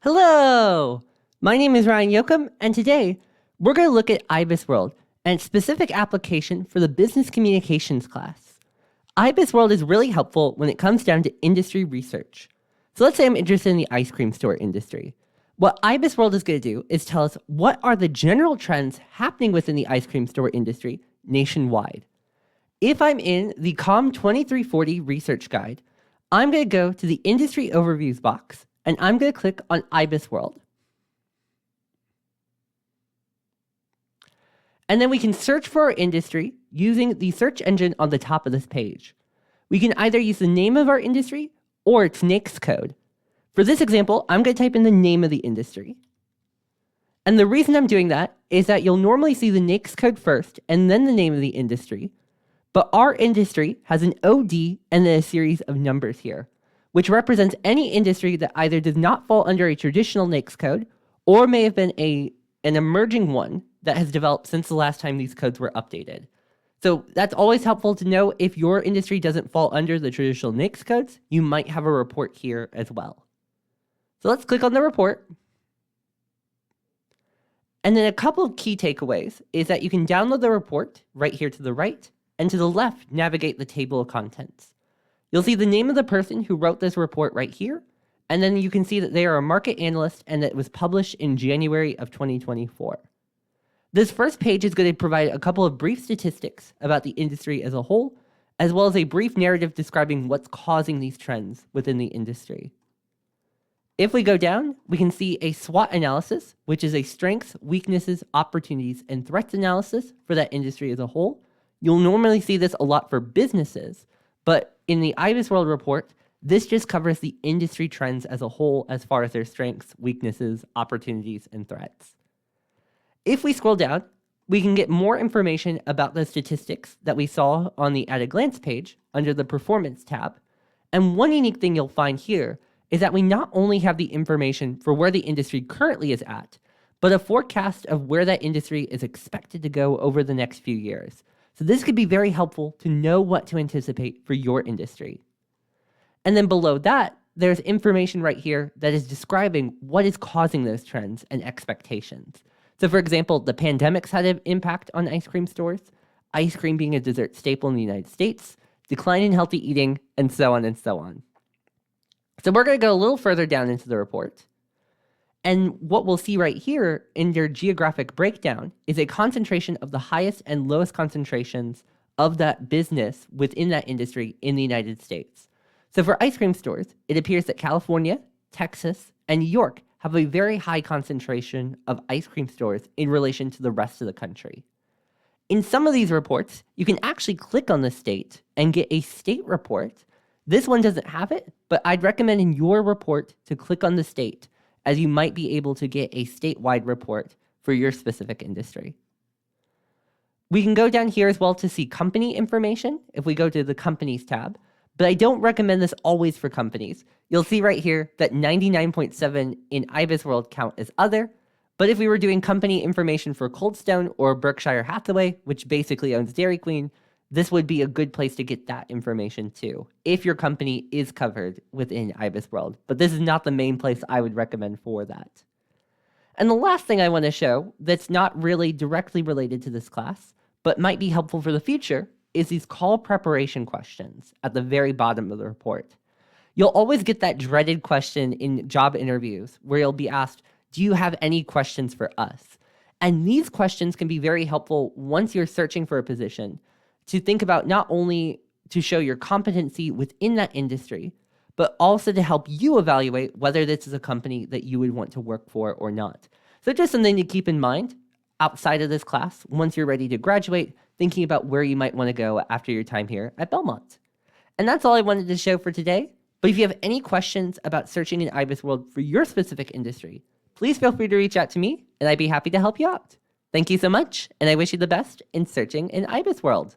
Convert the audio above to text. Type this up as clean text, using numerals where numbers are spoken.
Hello! My name is Ryan Yoakum, and today we're going to look at IBISWorld and its specific application for the business communications class. IBISWorld is really helpful when it comes down to industry research. So let's say I'm interested in the ice cream store industry. What IBISWorld is going to do is tell us what are the general trends happening within the ice cream store industry nationwide. If I'm in the Com 2340 research guide, I'm going to go to the industry overviews box and I'm going to click on IBISWorld. And then we can search for our industry using the search engine on the top of this page. We can either use the name of our industry or its NAICS code. For this example, I'm going to type in the name of the industry. And the reason I'm doing that is that you'll normally see the NAICS code first and then the name of the industry. But our industry has an OD and then a series of numbers here, which represents any industry that either does not fall under a traditional NAICS code or may have been an emerging one that has developed since the last time these codes were updated. So that's always helpful to know. If your industry doesn't fall under the traditional NAICS codes, you might have a report here as well. So let's click on the report. And then a couple of key takeaways is that you can download the report right here to the right, and to the left, navigate the table of contents. You'll see the name of the person who wrote this report right here, and then you can see that they are a market analyst and that it was published in January of 2024. This first page is going to provide a couple of brief statistics about the industry as a whole, as well as a brief narrative describing what's causing these trends within the industry. If we go down, we can see a SWOT analysis, which is a strengths, weaknesses, opportunities, and threats analysis for that industry as a whole. You'll normally see this a lot for businesses, but in the IBISWorld report, this just covers the industry trends as a whole as far as their strengths, weaknesses, opportunities, and threats. If we scroll down, we can get more information about the statistics that we saw on the At a Glance page under the Performance tab. And one unique thing you'll find here is that we not only have the information for where the industry currently is at, but a forecast of where that industry is expected to go over the next few years. So this could be very helpful to know what to anticipate for your industry. And then below that, there's information right here that is describing what is causing those trends and expectations. So for example, the pandemic's had an impact on ice cream stores, ice cream being a dessert staple in the United States, decline in healthy eating, and so on and so on. So we're going to go a little further down into the report. And what we'll see right here in their geographic breakdown is a concentration of the highest and lowest concentrations of that business within that industry in the United States. So for ice cream stores, it appears that California, Texas, and New York have a very high concentration of ice cream stores in relation to the rest of the country. In some of these reports, you can actually click on the state and get a state report. This one doesn't have it, but I'd recommend in your report to click on the state, as you might be able to get a statewide report for your specific industry. We can go down here as well to see company information if we go to the Companies tab, but I don't recommend this always for companies. You'll see right here that 99.7 in IBISWorld count as other, but if we were doing company information for Cold Stone or Berkshire Hathaway, which basically owns Dairy Queen, this would be a good place to get that information too, if your company is covered within IBISWorld. But this is not the main place I would recommend for that. And the last thing I want to show that's not really directly related to this class, but might be helpful for the future, is these call preparation questions at the very bottom of the report. You'll always get that dreaded question in job interviews where you'll be asked, do you have any questions for us? And these questions can be very helpful once you're searching for a position, to think about not only to show your competency within that industry, but also to help you evaluate whether this is a company that you would want to work for or not. So just something to keep in mind outside of this class, once you're ready to graduate, thinking about where you might want to go after your time here at Belmont. And that's all I wanted to show for today. But if you have any questions about searching in IBISWorld for your specific industry, please feel free to reach out to me and I'd be happy to help you out. Thank you so much, and I wish you the best in searching in IBISWorld.